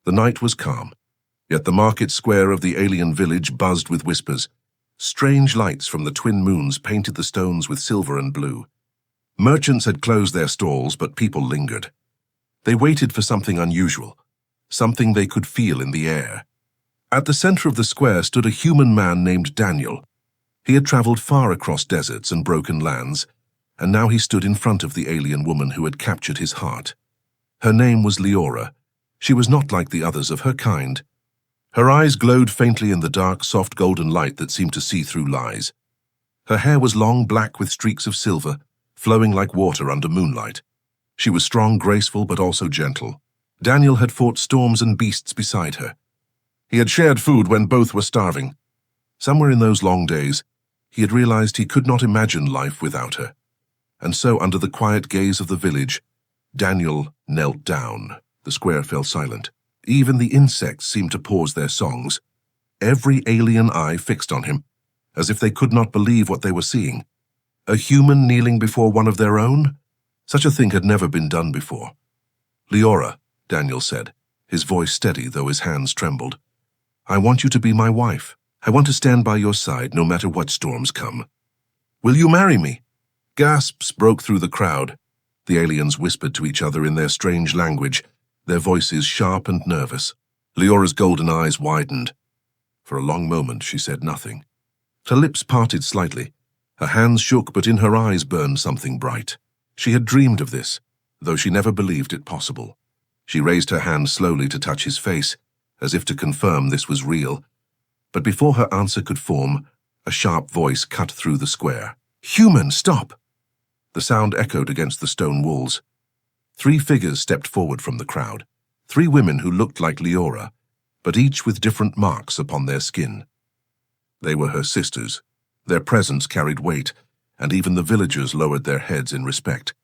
The night was calm, yet the market square of the alien village buzzed with whispers. Strange lights from the twin moons painted the stones with silver and blue. Merchants had closed their stalls, but people lingered. They waited for something unusual, something they could feel in the air. At the center of the square stood a human man named Daniel. He had traveled far across deserts and broken lands, and now he stood in front of the alien woman who had captured his heart. Her name was Leora. She was not like the others of her kind. Her eyes glowed faintly in the dark, soft golden light that seemed to see through lies. Her hair was long, black with streaks of silver, flowing like water under moonlight. She was strong, graceful, but also gentle. Daniel had fought storms and beasts beside her. He had shared food when both were starving. Somewhere in those long days, he had realized he could not imagine life without her. And so, under the quiet gaze of the village, Daniel knelt down. The square fell silent. Even the insects seemed to pause their songs. Every alien eye fixed on him, as if they could not believe what they were seeing. A human kneeling before one of their own? Such a thing had never been done before. "Leora," Daniel said, his voice steady though his hands trembled. "I want you to be my wife. I want to stand by your side no matter what storms come. Will you marry me?" Gasps broke through the crowd. The aliens whispered to each other in their strange language, their voices sharp and nervous. Leora's golden eyes widened. For a long moment she said nothing. Her lips parted slightly. Her hands shook, but in her eyes burned something bright. She had dreamed of this, though she never believed it possible. She raised her hand slowly to touch his face, as if to confirm this was real. But before her answer could form, a sharp voice cut through the square. "Human, stop!" The sound echoed against the stone walls. 3 figures stepped forward from the crowd. 3 women who looked like Leora, but each with different marks upon their skin. They were her sisters. Their presence carried weight, and even the villagers lowered their heads in respect.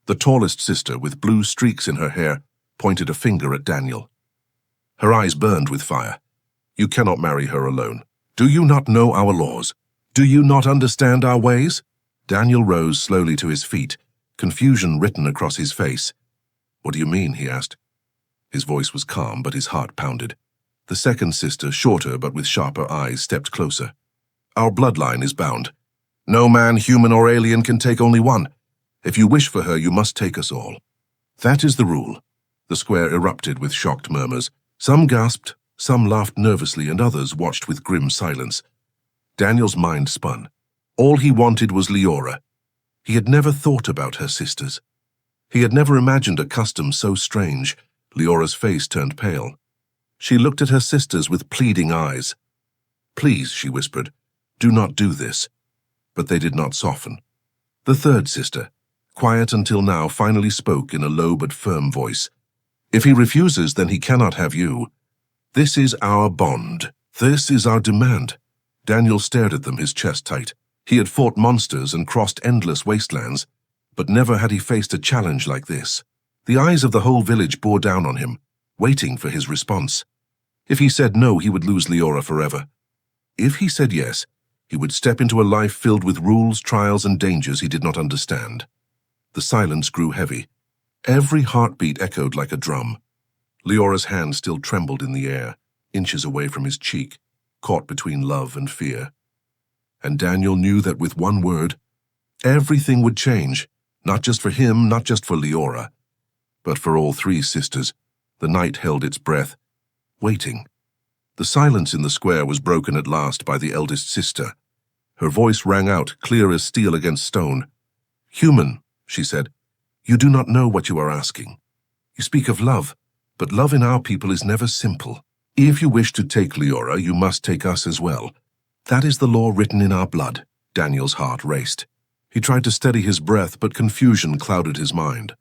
The tallest sister, with blue streaks in her hair, pointed a finger at Daniel. Her eyes burned with fire. "You cannot marry her alone. Do you not know our laws? Do you not understand our ways?" Daniel rose slowly to his feet, confusion written across his face. "What do you mean?" he asked. His voice was calm, but his heart pounded. The second sister, shorter but with sharper eyes, stepped closer. "Our bloodline is bound. No man, human or alien, can take only one. If you wish for her, you must take us all. That is the rule." The square erupted with shocked murmurs. Some gasped, some laughed nervously, and others watched with grim silence. Daniel's mind spun. All he wanted was Leora. He had never thought about her sisters. He had never imagined a custom so strange. Leora's face turned pale. She looked at her sisters with pleading eyes. "Please," she whispered, "do not do this." But they did not soften. The third sister, quiet until now, finally spoke in a low but firm voice. "If he refuses, then he cannot have you. This is our bond. This is our demand." Daniel stared at them, his chest tight. He had fought monsters and crossed endless wastelands, but never had he faced a challenge like this. The eyes of the whole village bore down on him, waiting for his response. If he said no, he would lose Leora forever. If he said yes, he would step into a life filled with rules, trials, and dangers he did not understand. The silence grew heavy. Every heartbeat echoed like a drum. Leora's hand still trembled in the air, inches away from his cheek, caught between love and fear. And Daniel knew that with one word, everything would change, not just for him, not just for Leora, but for all 3 sisters. The night held its breath, waiting. The silence in the square was broken at last by the eldest sister. Her voice rang out, clear as steel against stone. "Human," she said, "you do not know what you are asking. You speak of love, but love in our people is never simple. If you wish to take Leora, you must take us as well. That is the law written in our blood." Daniel's heart raced. He tried to steady his breath, but confusion clouded his mind.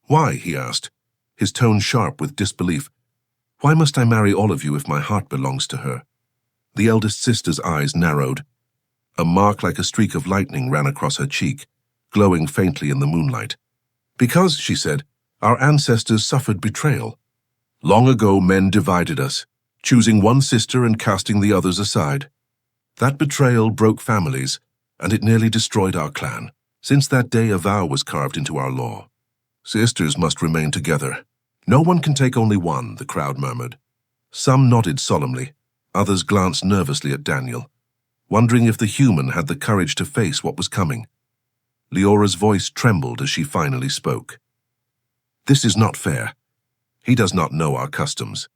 "Why?" he asked, his tone sharp with disbelief. "Why must I marry all of you if my heart belongs to her?" The eldest sister's eyes narrowed. A mark like a streak of lightning ran across her cheek, glowing faintly in the moonlight. "Because," she said, "our ancestors suffered betrayal. Long ago men divided us, choosing one sister and casting the others aside. That betrayal broke families, and it nearly destroyed our clan. Since that day, a vow was carved into our law. Sisters must remain together. No one can take only one, the crowd murmured. Some nodded solemnly, others glanced nervously at Daniel, wondering if the human had the courage to face what was coming. Leora's voice trembled as she finally spoke. This is not fair. He does not know our customs.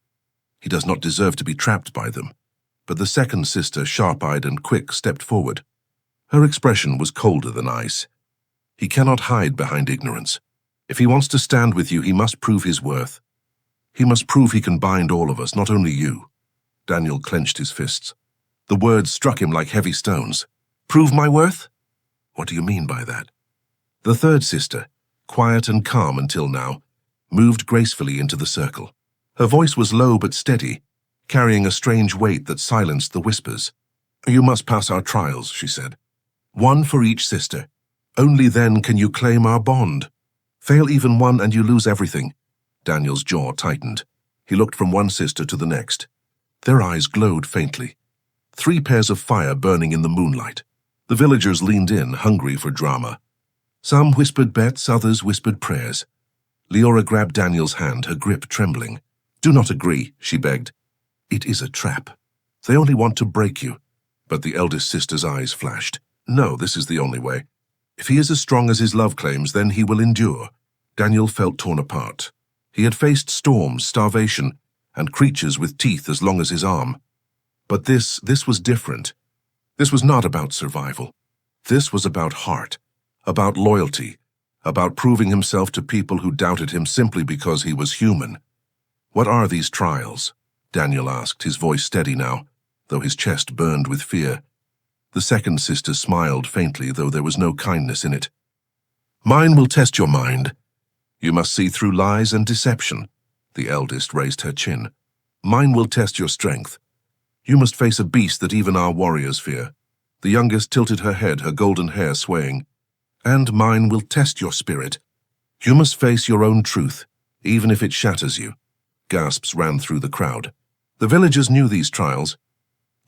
He does not deserve to be trapped by them. But the second sister, sharp-eyed and quick, stepped forward. Her expression was colder than ice. He cannot hide behind ignorance. If he wants to stand with you, he must prove his worth. He must prove he can bind all of us, not only you. Daniel clenched his fists. The words struck him like heavy stones. Prove my worth? What do you mean by that? The third sister, quiet and calm until now, moved gracefully into the circle. Her voice was low but steady, carrying a strange weight that silenced the whispers. You must pass our trials, she said. One for each sister. Only then can you claim our bond. Fail even one and you lose everything. Daniel's jaw tightened. He looked from one sister to the next. Their eyes glowed faintly. 3 pairs of fire burning in the moonlight. The villagers leaned in, hungry for drama. Some whispered bets, others whispered prayers. Leora grabbed Daniel's hand, her grip trembling. Do not agree, she begged. It is a trap. They only want to break you. But the eldest sister's eyes flashed. No, this is the only way. If he is as strong as his love claims, then he will endure. Daniel felt torn apart. He had faced storms, starvation, and creatures with teeth as long as his arm. But this was different. This was not about survival. This was about heart, about loyalty, about proving himself to people who doubted him simply because he was human. What are these trials? Daniel asked, his voice steady now, though his chest burned with fear. The second sister smiled faintly, though there was no kindness in it. Mine will test your mind. You must see through lies and deception. The eldest raised her chin. Mine will test your strength. You must face a beast that even our warriors fear. The youngest tilted her head, her golden hair swaying. And mine will test your spirit. You must face your own truth, even if it shatters you. Gasps ran through the crowd. The villagers knew these trials.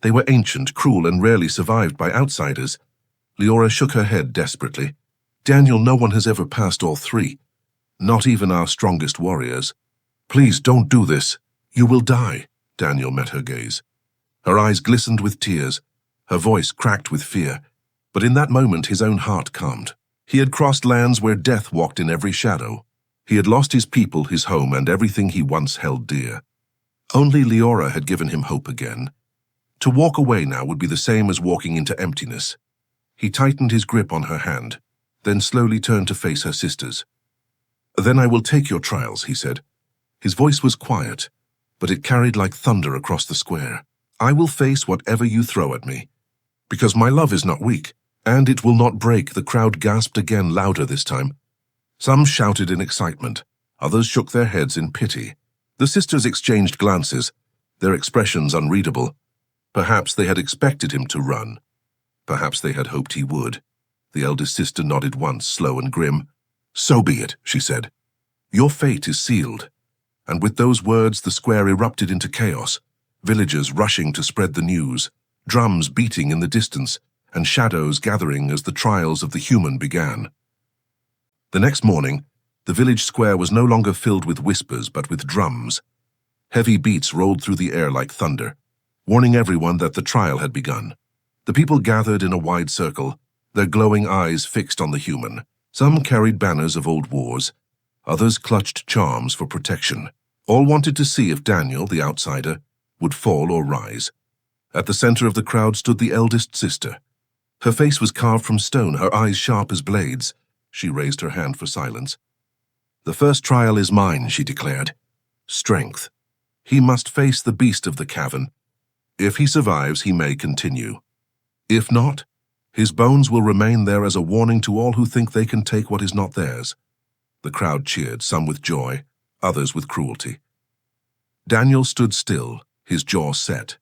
They were ancient, cruel, and rarely survived by outsiders. Leora shook her head desperately. Daniel, no one has ever passed all 3. Not even our strongest warriors. Please don't do this. You will die. Daniel met her gaze. Her eyes glistened with tears. Her voice cracked with fear. But in that moment his own heart calmed. He had crossed lands where death walked in every shadow. He had lost his people, his home, and everything he once held dear. Only Leora had given him hope again. To walk away now would be the same as walking into emptiness. He tightened his grip on her hand, then slowly turned to face her sisters. Then I will take your trials, he said. His voice was quiet, but it carried like thunder across the square. I will face whatever you throw at me. Because my love is not weak, and it will not break. The crowd gasped again, louder this time. Some shouted in excitement, others shook their heads in pity. The sisters exchanged glances, their expressions unreadable. Perhaps they had expected him to run. Perhaps they had hoped he would. The eldest sister nodded once, slow and grim. So be it, she said. Your fate is sealed. And with those words the square erupted into chaos, villagers rushing to spread the news, drums beating in the distance, and shadows gathering as the trials of the human began. The next morning, the village square was no longer filled with whispers but with drums. Heavy beats rolled through the air like thunder, warning everyone that the trial had begun. The people gathered in a wide circle, their glowing eyes fixed on the human. Some carried banners of old wars, others clutched charms for protection. All wanted to see if Daniel, the outsider, would fall or rise. At the center of the crowd stood the eldest sister. Her face was carved from stone, her eyes sharp as blades. She raised her hand for silence. The first trial is mine, she declared. Strength. He must face the beast of the cavern. If he survives, he may continue. If not, his bones will remain there as a warning to all who think they can take what is not theirs. The crowd cheered, some with joy, others with cruelty. Daniel stood still, his jaw set.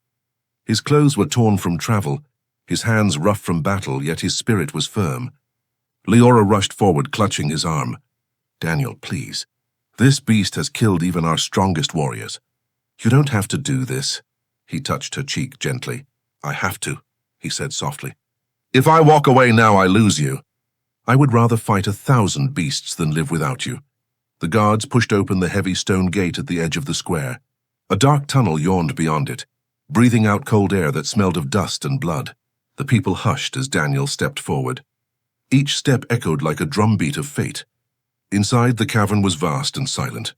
His clothes were torn from travel, his hands rough from battle, yet his spirit was firm. Leora rushed forward, clutching his arm. Daniel, please. This beast has killed even our strongest warriors. You don't have to do this. He touched her cheek gently. I have to, he said softly. If I walk away now, I lose you. I would rather fight 1,000 beasts than live without you. The guards pushed open the heavy stone gate at the edge of the square. A dark tunnel yawned beyond it, breathing out cold air that smelled of dust and blood. The people hushed as Daniel stepped forward. Each step echoed like a drumbeat of fate. Inside, the cavern was vast and silent.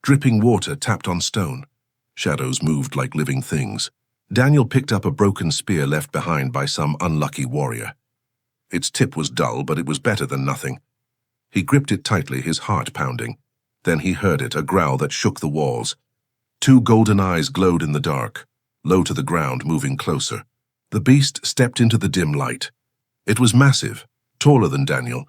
Dripping water tapped on stone. Shadows moved like living things. Daniel picked up a broken spear left behind by some unlucky warrior. Its tip was dull, but it was better than nothing. He gripped it tightly, his heart pounding. Then he heard it, a growl that shook the walls. Two golden eyes glowed in the dark, low to the ground, moving closer. The beast stepped into the dim light. It was massive, taller than Daniel,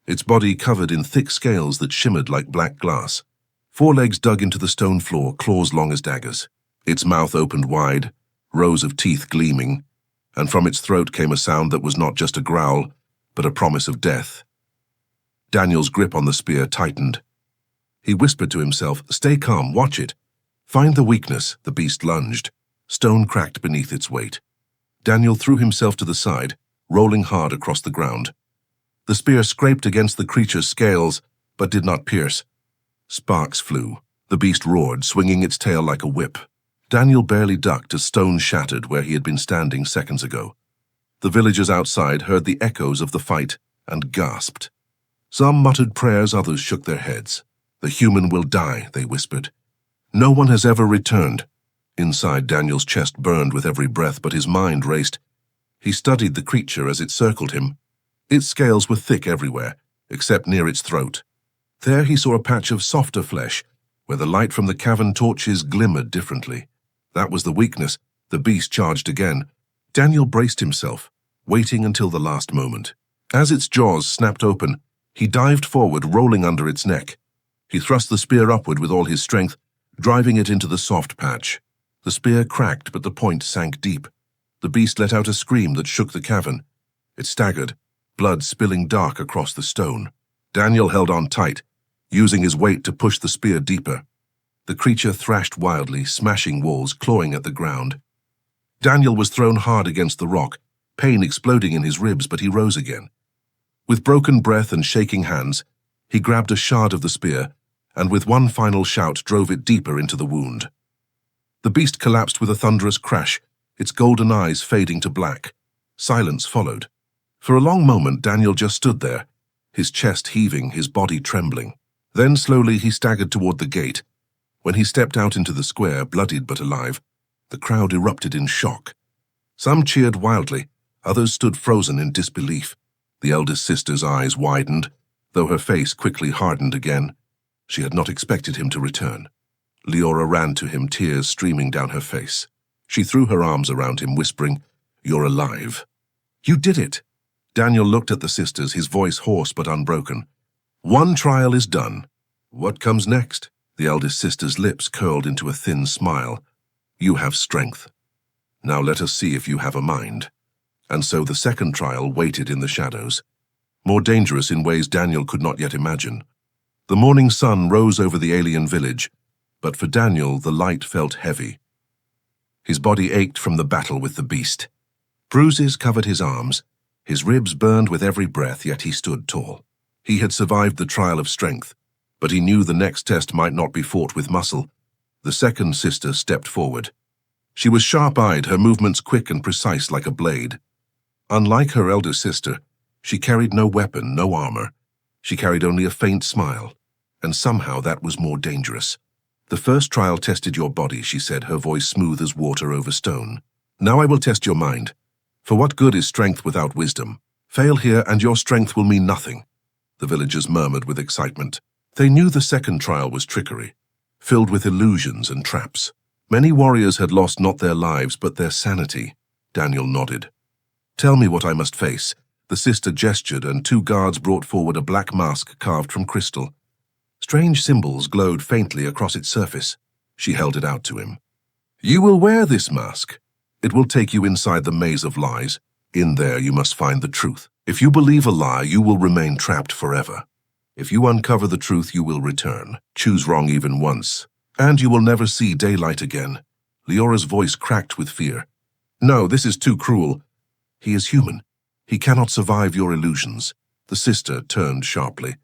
its body covered in thick scales that shimmered like black glass. Forelegs dug into the stone floor, claws long as daggers. Its mouth opened wide, rows of teeth gleaming, and from its throat came a sound that was not just a growl, but a promise of death. Daniel's grip on the spear tightened. He whispered to himself, "Stay calm, watch it." "Find the weakness," the beast lunged. Stone cracked beneath its weight. Daniel threw himself to the side, rolling hard across the ground. The spear scraped against the creature's scales, but did not pierce. Sparks flew. The beast roared, swinging its tail like a whip. Daniel barely ducked as stone shattered where he had been standing seconds ago. The villagers outside heard the echoes of the fight and gasped. Some muttered prayers, others shook their heads. "The human will die," they whispered. "No one has ever returned." Inside, Daniel's chest burned with every breath, but his mind raced. He studied the creature as it circled him. Its scales were thick everywhere, except near its throat. There he saw a patch of softer flesh, where the light from the cavern torches glimmered differently. That was the weakness. The beast charged again. Daniel braced himself, waiting until the last moment. As its jaws snapped open, he dived forward, rolling under its neck. He thrust the spear upward with all his strength, driving it into the soft patch. The spear cracked, but the point sank deep. The beast let out a scream that shook the cavern. It staggered, blood spilling dark across the stone. Daniel held on tight, using his weight to push the spear deeper. The creature thrashed wildly, smashing walls, clawing at the ground. Daniel was thrown hard against the rock, pain exploding in his ribs, but he rose again. With broken breath and shaking hands, he grabbed a shard of the spear, and with one final shout drove it deeper into the wound. The beast collapsed with a thunderous crash, its golden eyes fading to black. Silence followed. For a long moment, Daniel just stood there, his chest heaving, his body trembling. Then slowly he staggered toward the gate. When he stepped out into the square, bloodied but alive, the crowd erupted in shock. Some cheered wildly, others stood frozen in disbelief. The eldest sister's eyes widened, though her face quickly hardened again. She had not expected him to return. Leora ran to him, tears streaming down her face. She threw her arms around him, whispering, "You're alive." "You did it!" Daniel looked at the sisters, his voice hoarse but unbroken. "One trial is done. What comes next?" The eldest sister's lips curled into a thin smile. "You have strength. Now let us see if you have a mind." And so the second trial waited in the shadows, more dangerous in ways Daniel could not yet imagine. The morning sun rose over the alien village, but for Daniel the light felt heavy. His body ached from the battle with the beast. Bruises covered his arms, his ribs burned with every breath, yet he stood tall. He had survived the trial of strength, but he knew the next test might not be fought with muscle. The second sister stepped forward. She was sharp-eyed, her movements quick and precise like a blade. Unlike her elder sister, she carried no weapon, no armor. She carried only a faint smile, and somehow that was more dangerous. "The first trial tested your body," she said, her voice smooth as water over stone. "Now I will test your mind. For what good is strength without wisdom? Fail here, and your strength will mean nothing." The villagers murmured with excitement. They knew the second trial was trickery, filled with illusions and traps. Many warriors had lost not their lives, but their sanity. Daniel nodded. "Tell me what I must face." The sister gestured, and two guards brought forward a black mask carved from crystal. Strange symbols glowed faintly across its surface. She held it out to him. "You will wear this mask. It will take you inside the maze of lies. In there you must find the truth. If you believe a lie, you will remain trapped forever. If you uncover the truth, you will return. Choose wrong even once, and you will never see daylight again." Leora's voice cracked with fear. "No, this is too cruel. He is human. He cannot survive your illusions." The sister turned sharply.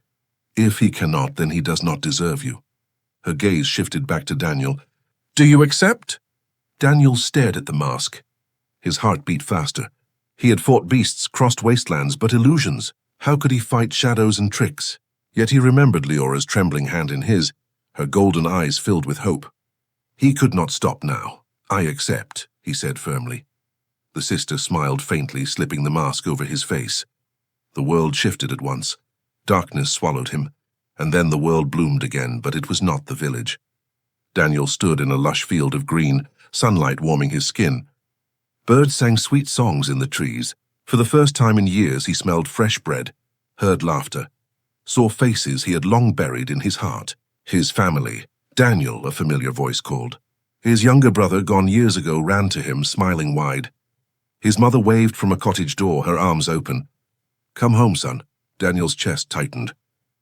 If he cannot, then he does not deserve you. Her gaze shifted back to Daniel. Do you accept? Daniel stared at the mask. His heart beat faster. He had fought beasts, crossed wastelands, but illusions. How could he fight shadows and tricks? Yet he remembered Leora's trembling hand in his, her golden eyes filled with hope. He could not stop now. I accept, he said firmly. The sister smiled faintly, slipping the mask over his face. The world shifted at once. Darkness swallowed him, and then the world bloomed again, but it was not the village. Daniel stood in a lush field of green, sunlight warming his skin. Birds sang sweet songs in the trees. For the first time in years he smelled fresh bread, heard laughter, saw faces he had long buried in his heart. His family. Daniel, a familiar voice called. His younger brother, gone years ago, ran to him, smiling wide. His mother waved from a cottage door, her arms open. Come home, son. Daniel's chest tightened.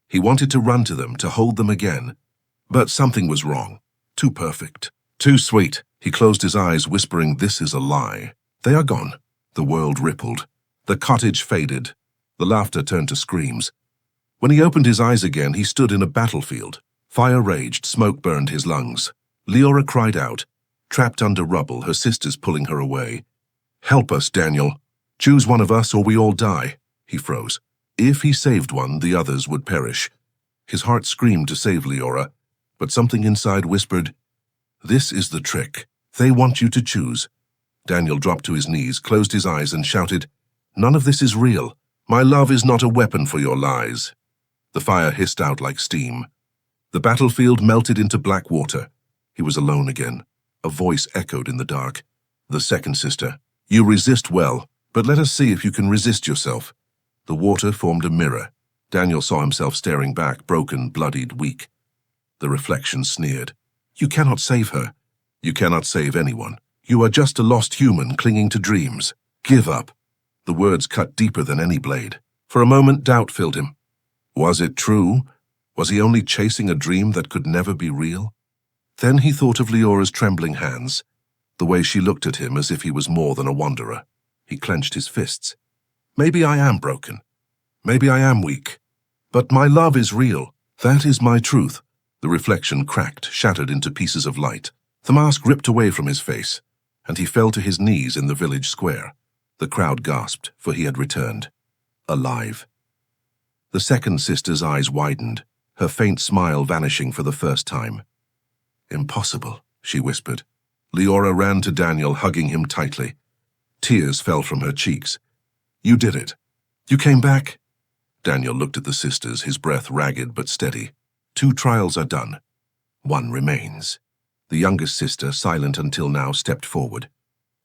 He wanted to run to them, to hold them again. But something was wrong. Too perfect. Too sweet. He closed his eyes, whispering, this is a lie. They are gone. The world rippled. The cottage faded. The laughter turned to screams. When he opened his eyes again, he stood in a battlefield. Fire raged, smoke burned his lungs. Leora cried out, trapped under rubble, her sisters pulling her away. Help us, Daniel. Choose one of us or we all die. He froze. If he saved one, the others would perish. His heart screamed to save Leora, but something inside whispered, this is the trick. They want you to choose. Daniel dropped to his knees, closed his eyes, and shouted, none of this is real. My love is not a weapon for your lies. The fire hissed out like steam. The battlefield melted into black water. He was alone again. A voice echoed in the dark. The second sister. You resist well, but let us see if you can resist yourself. The water formed a mirror. Daniel saw himself staring back, broken, bloodied, weak. The reflection sneered. You cannot save her. You cannot save anyone. You are just a lost human clinging to dreams. Give up. The words cut deeper than any blade. For a moment, doubt filled him. Was it true? Was he only chasing a dream that could never be real? Then he thought of Leora's trembling hands, the way she looked at him as if he was more than a wanderer. He clenched his fists. Maybe I am broken. Maybe I am weak. But my love is real. That is my truth. The reflection cracked, shattered into pieces of light. The mask ripped away from his face, and he fell to his knees in the village square. The crowd gasped, for he had returned. Alive. The second sister's eyes widened, her faint smile vanishing for the first time. Impossible, she whispered. Leora ran to Daniel, hugging him tightly. Tears fell from her cheeks. You did it. You came back. Daniel looked at the sisters, his breath ragged but steady. 2 trials are done. 1 remains. The youngest sister, silent until now, stepped forward.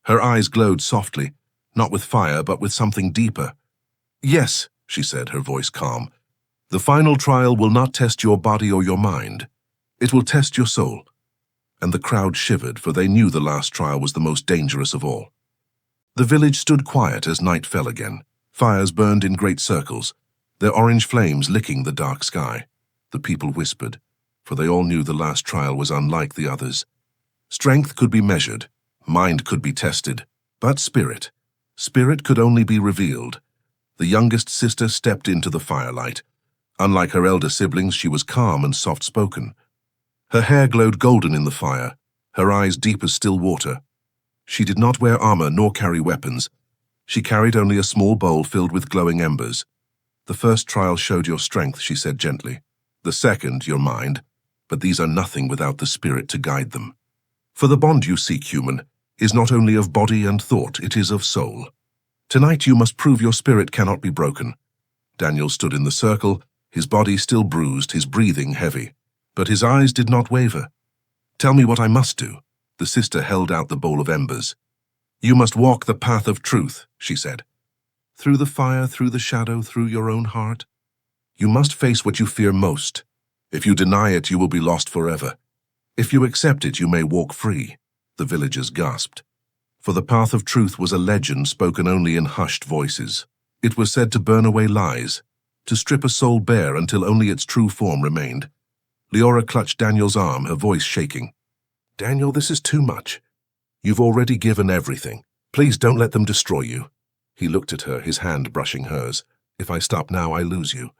Her eyes glowed softly, not with fire, but with something deeper. Yes, she said, her voice calm. The final trial will not test your body or your mind. It will test your soul. And the crowd shivered, for they knew the last trial was the most dangerous of all. The village stood quiet as night fell again. Fires burned in great circles, their orange flames licking the dark sky. The people whispered, for they all knew the last trial was unlike the others. Strength could be measured, mind could be tested, but spirit could only be revealed. The youngest sister stepped into the firelight. Unlike her elder siblings, she was calm and soft-spoken. Her hair glowed golden in the fire, her eyes deep as still water. She did not wear armor nor carry weapons. She carried only a small bowl filled with glowing embers. The first trial showed your strength, she said gently. The second, your mind, but these are nothing without the spirit to guide them. For the bond you seek, human, is not only of body and thought, it is of soul. Tonight you must prove your spirit cannot be broken. Daniel stood in the circle, his body still bruised, his breathing heavy. But his eyes did not waver. Tell me what I must do. The sister held out the bowl of embers. You must walk the path of truth, she said. Through the fire, through the shadow, through your own heart. You must face what you fear most. If you deny it, you will be lost forever. If you accept it, you may walk free. The villagers gasped. For the path of truth was a legend spoken only in hushed voices. It was said to burn away lies, to strip a soul bare until only its true form remained. Leora clutched Daniel's arm, her voice shaking. Daniel, this is too much. You've already given everything. Please don't let them destroy you. He looked at her, his hand brushing hers. If I stop now, I lose you.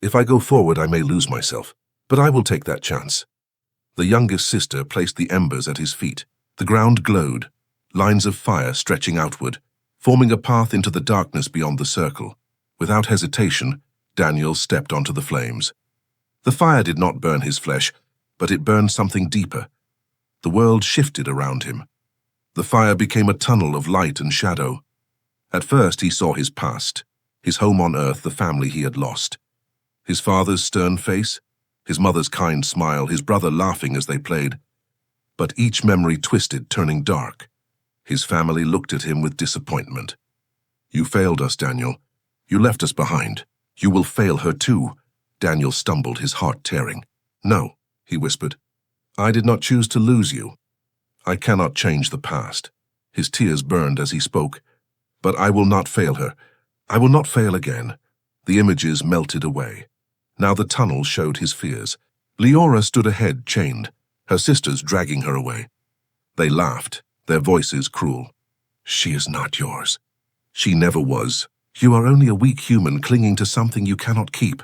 If I go forward, I may lose myself, but I will take that chance. The youngest sister placed the embers at his feet. The ground glowed, lines of fire stretching outward, forming a path into the darkness beyond the circle. Without hesitation, Daniel stepped onto the flames. The fire did not burn his flesh, but it burned something deeper. The world shifted around him. The fire became a tunnel of light and shadow. At first he saw his past, his home on earth, the family he had lost. His father's stern face, his mother's kind smile, his brother laughing as they played. But each memory twisted, turning dark. His family looked at him with disappointment. "You failed us, Daniel. You left us behind. You will fail her too." Daniel stumbled, his heart tearing. "No," he whispered. "I did not choose to lose you. I cannot change the past." His tears burned as he spoke. "But I will not fail her. I will not fail again." The images melted away. Now the tunnel showed his fears. Leora stood ahead, chained, her sisters dragging her away. They laughed, their voices cruel. "She is not yours. She never was. You are only a weak human clinging to something you cannot keep."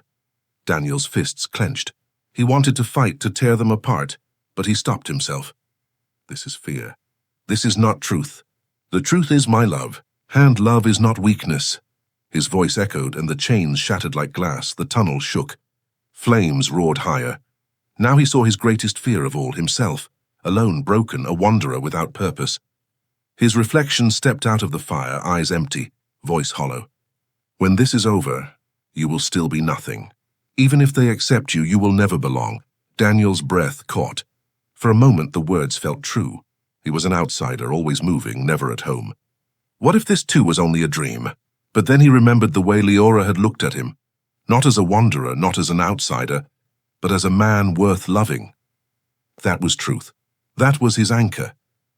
Daniel's fists clenched. He wanted to fight, to tear them apart, but he stopped himself. "This is fear. This is not truth. The truth is my love, and love is not weakness." His voice echoed, and the chains shattered like glass. The tunnel shook. Flames roared higher. Now he saw his greatest fear of all, himself, alone, broken, a wanderer without purpose. His reflection stepped out of the fire, eyes empty, voice hollow. "When this is over, you will still be nothing. Even if they accept you, you will never belong." Daniel's breath caught. For a moment the words felt true. He was an outsider, always moving, never at home. What if this too was only a dream? But then he remembered the way Leora had looked at him. Not as a wanderer, not as an outsider, but as a man worth loving. That was truth. That was his anchor.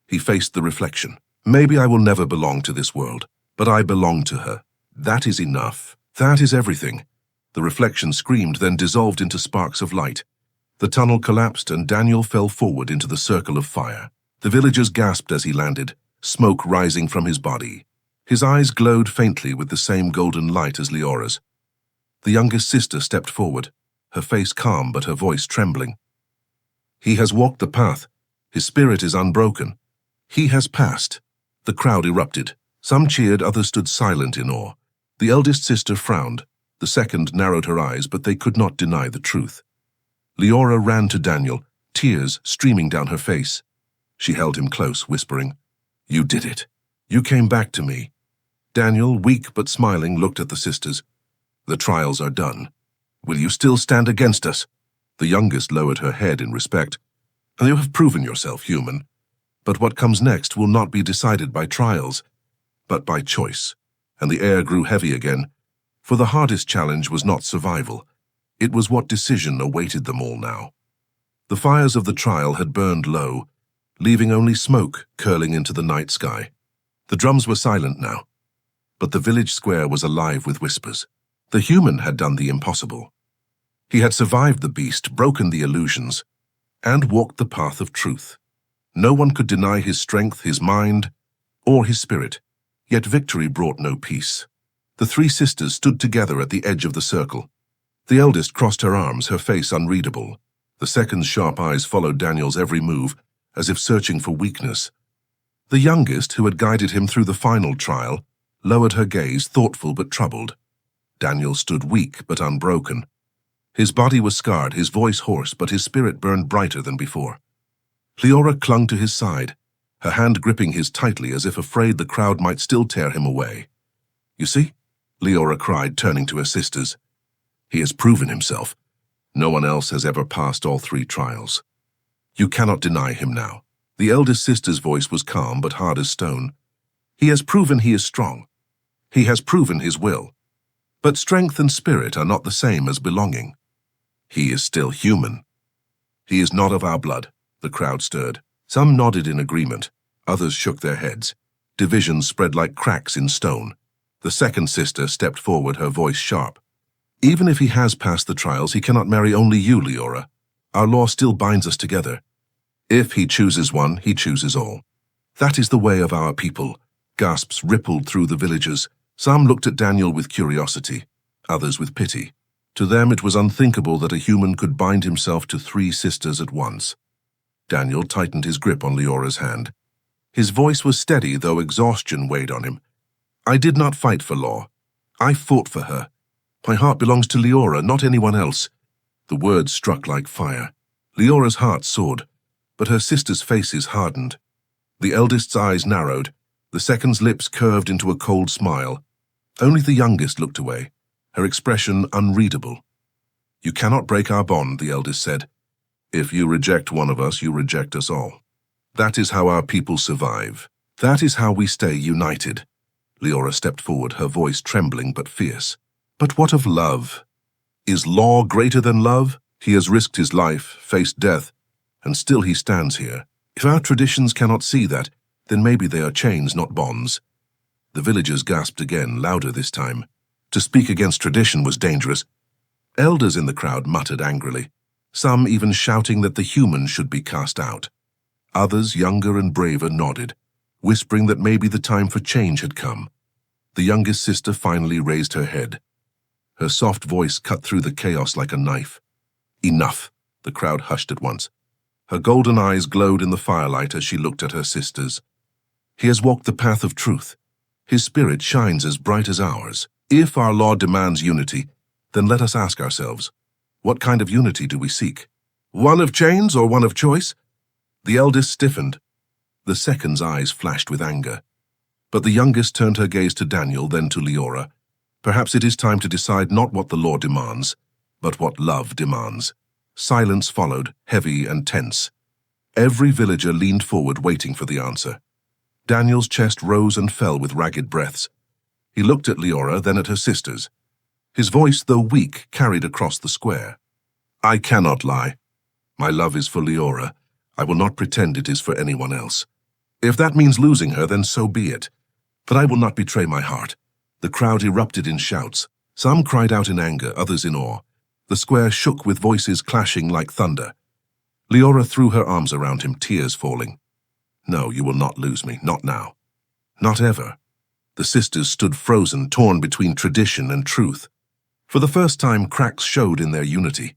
He faced the reflection. "Maybe I will never belong to this world, but I belong to her. That is enough. That is everything." The reflection screamed, then dissolved into sparks of light. The tunnel collapsed, and Daniel fell forward into the circle of fire. The villagers gasped as he landed, smoke rising from his body. His eyes glowed faintly with the same golden light as Leora's. The youngest sister stepped forward, her face calm but her voice trembling. "He has walked the path. His spirit is unbroken. He has passed." The crowd erupted. Some cheered, others stood silent in awe. The eldest sister frowned. The second narrowed her eyes, but they could not deny the truth. Leora ran to Daniel, tears streaming down her face. She held him close, whispering, "You did it. You came back to me." Daniel, weak but smiling, looked at the sisters. "The trials are done. Will you still stand against us?" The youngest lowered her head in respect. "You have proven yourself human. But what comes next will not be decided by trials, but by choice." And the air grew heavy again, for the hardest challenge was not survival. It was what decision awaited them all now. The fires of the trial had burned low, leaving only smoke curling into the night sky. The drums were silent now, but the village square was alive with whispers. The human had done the impossible. He had survived the beast, broken the illusions, and walked the path of truth. No one could deny his strength, his mind, or his spirit, yet victory brought no peace. The three sisters stood together at the edge of the circle. The eldest crossed her arms, her face unreadable. The second's sharp eyes followed Daniel's every move, as if searching for weakness. The youngest, who had guided him through the final trial, lowered her gaze, thoughtful but troubled. Daniel stood weak but unbroken. His body was scarred, his voice hoarse, but his spirit burned brighter than before. Leora clung to his side, her hand gripping his tightly as if afraid the crowd might still tear him away. "You see?" Leora cried, turning to her sisters. "He has proven himself. No one else has ever passed all three trials. You cannot deny him now." The eldest sister's voice was calm but hard as stone. "He has proven he is strong. He has proven his will. But strength and spirit are not the same as belonging. He is still human." "He is not of our blood." The crowd stirred. Some nodded in agreement. Others shook their heads. Divisions spread like cracks in stone. The second sister stepped forward, her voice sharp. "Even if he has passed the trials, he cannot marry only you, Leora. Our law still binds us together. If he chooses one, he chooses all. That is the way of our people." Gasps rippled through the villagers. Some looked at Daniel with curiosity, others with pity. To them it was unthinkable that a human could bind himself to 3 sisters at once. Daniel tightened his grip on Leora's hand. His voice was steady, though exhaustion weighed on him. "I did not fight for Law. I fought for her. My heart belongs to Leora, not anyone else." The words struck like fire. Leora's heart soared, but her sisters' faces hardened. The eldest's eyes narrowed, the second's lips curved into a cold smile. Only the youngest looked away, her expression unreadable. "You cannot break our bond," the eldest said. "If you reject one of us, you reject us all. That is how our people survive. That is how we stay united." Leora stepped forward, her voice trembling but fierce. "But what of love? Is Law greater than love? He has risked his life, faced death, and still he stands here. If our traditions cannot see that, then maybe they are chains, not bonds." The villagers gasped again, louder this time. To speak against tradition was dangerous. Elders in the crowd muttered angrily, some even shouting that the human should be cast out. Others, younger and braver, nodded, whispering that maybe the time for change had come. The youngest sister finally raised her head. Her soft voice cut through the chaos like a knife. "Enough!" The crowd hushed at once. Her golden eyes glowed in the firelight as she looked at her sisters. "He has walked the path of truth. His spirit shines as bright as ours. If our Law demands unity, then let us ask ourselves, what kind of unity do we seek? One of chains or one of choice?" The eldest stiffened. The second's eyes flashed with anger. But the youngest turned her gaze to Daniel, then to Leora. Perhaps it is time to decide not what the Law demands, but what love demands. Silence followed, heavy and tense. Every villager leaned forward, waiting for the answer. Daniel's chest rose and fell with ragged breaths. He looked at Leora, then at her sisters. His voice, though weak, carried across the square. "I cannot lie. My love is for Leora. I will not pretend it is for anyone else. If that means losing her, then so be it. But I will not betray my heart." The crowd erupted in shouts. Some cried out in anger, others in awe. The square shook with voices clashing like thunder. Leora threw her arms around him, tears falling. "No, you will not lose me, not now. Not ever." The sisters stood frozen, torn between tradition and truth. For the first time, cracks showed in their unity.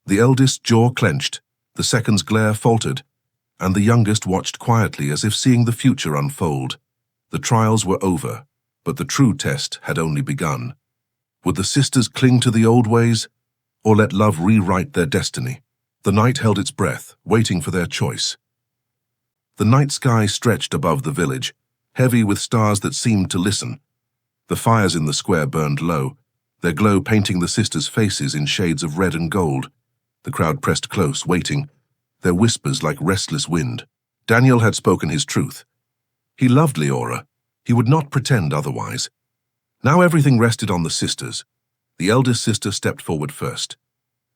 The eldest's jaw clenched, the second's glare faltered, and the youngest watched quietly as if seeing the future unfold. The trials were over, but the true test had only begun. Would the sisters cling to the old ways, or let love rewrite their destiny? The night held its breath, waiting for their choice. The night sky stretched above the village, heavy with stars that seemed to listen. The fires in the square burned low, their glow painting the sisters' faces in shades of red and gold. The crowd pressed close, waiting, their whispers like restless wind. Daniel had spoken his truth. He loved Leora. He would not pretend otherwise. Now everything rested on the sisters. The eldest sister stepped forward first.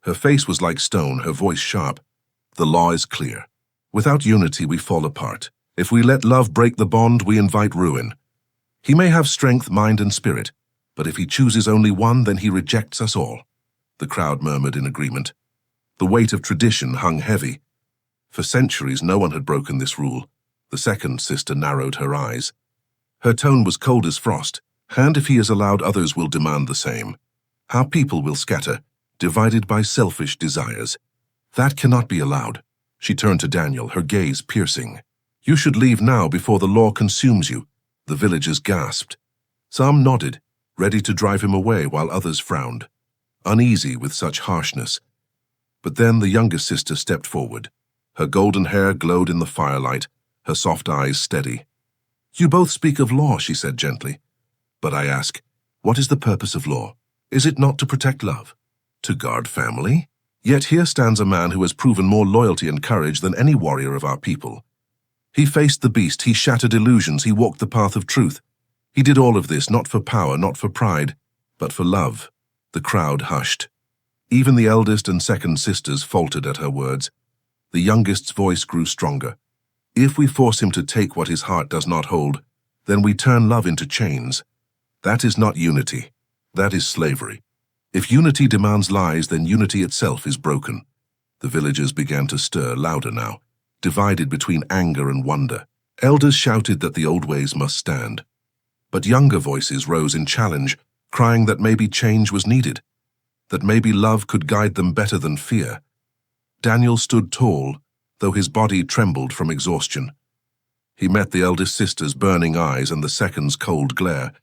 Her face was like stone, her voice sharp. "The law is clear. Without unity, we fall apart. If we let love break the bond, we invite ruin. He may have strength, mind, and spirit, but if he chooses only one, then he rejects us all." The crowd murmured in agreement. The weight of tradition hung heavy. For centuries, no one had broken this rule. The second sister narrowed her eyes. Her tone was cold as frost, and if he is allowed, others will demand the same. Our people will scatter, divided by selfish desires. That cannot be allowed. She turned to Daniel, her gaze piercing. "You should leave now before the law consumes you." The villagers gasped. Some nodded, ready to drive him away, while others frowned, uneasy with such harshness. But then the youngest sister stepped forward. Her golden hair glowed in the firelight, her soft eyes steady. "You both speak of law," she said gently. "But I ask, what is the purpose of law? Is it not to protect love? To guard family? Yet here stands a man who has proven more loyalty and courage than any warrior of our people. He faced the beast, he shattered illusions, he walked the path of truth. He did all of this not for power, not for pride, but for love." The crowd hushed. Even the eldest and second sisters faltered at her words. The youngest's voice grew stronger. "If we force him to take what his heart does not hold, then we turn love into chains. That is not unity. That is slavery. If unity demands lies, then unity itself is broken." The villagers began to stir, louder now, divided between anger and wonder. Elders shouted that the old ways must stand. But younger voices rose in challenge, crying that maybe change was needed. that maybe love could guide them better than fear. Daniel stood tall, though his body trembled from exhaustion. He met the eldest sister's burning eyes and the second's cold glare.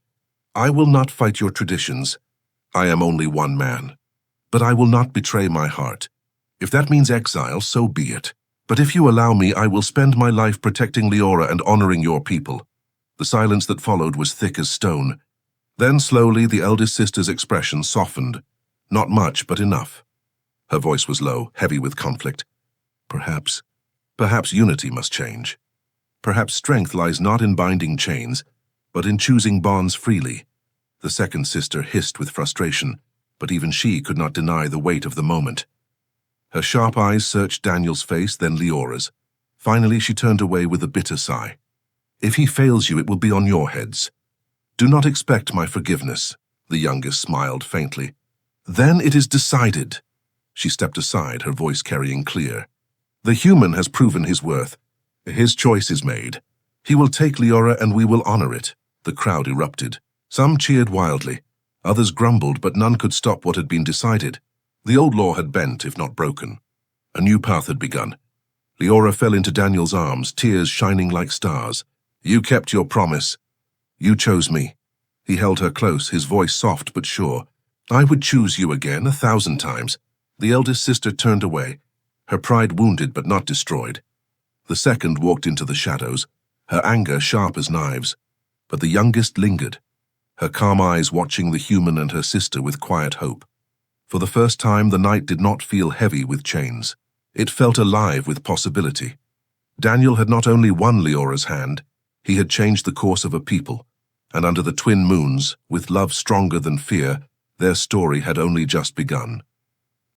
"I will not fight your traditions. I am only one man. But I will not betray my heart. If that means exile, so be it. But if you allow me, I will spend my life protecting Leora and honoring your people." The silence that followed was thick as stone. Then slowly the eldest sister's expression softened. Not much, but enough. Her voice was low, heavy with conflict. Perhaps unity must change. Perhaps strength lies not in binding chains, but in choosing bonds freely. The second sister hissed with frustration, but even she could not deny the weight of the moment. Her sharp eyes searched Daniel's face, then Leora's. Finally, she turned away with a bitter sigh. "If he fails you, it will be on your heads. Do not expect my forgiveness," the youngest smiled faintly. "Then it is decided." She stepped aside, her voice carrying clear. "The human has proven his worth. His choice is made. He will take Leora and we will honor it." The crowd erupted. Some cheered wildly. Others grumbled, but none could stop what had been decided. The old law had bent, if not broken. A new path had begun. Leora fell into Daniel's arms, tears shining like stars. "You kept your promise. You chose me." He held her close, his voice soft but sure. "I would choose you again 1,000 times." The eldest sister turned away, her pride wounded but not destroyed. The second walked into the shadows, her anger sharp as knives. But the youngest lingered, her calm eyes watching the human and her sister with quiet hope. For the first time, the night did not feel heavy with chains. It felt alive with possibility. Daniel had not only won Leora's hand, he had changed the course of a people, and under the twin moons, with love stronger than fear, their story had only just begun.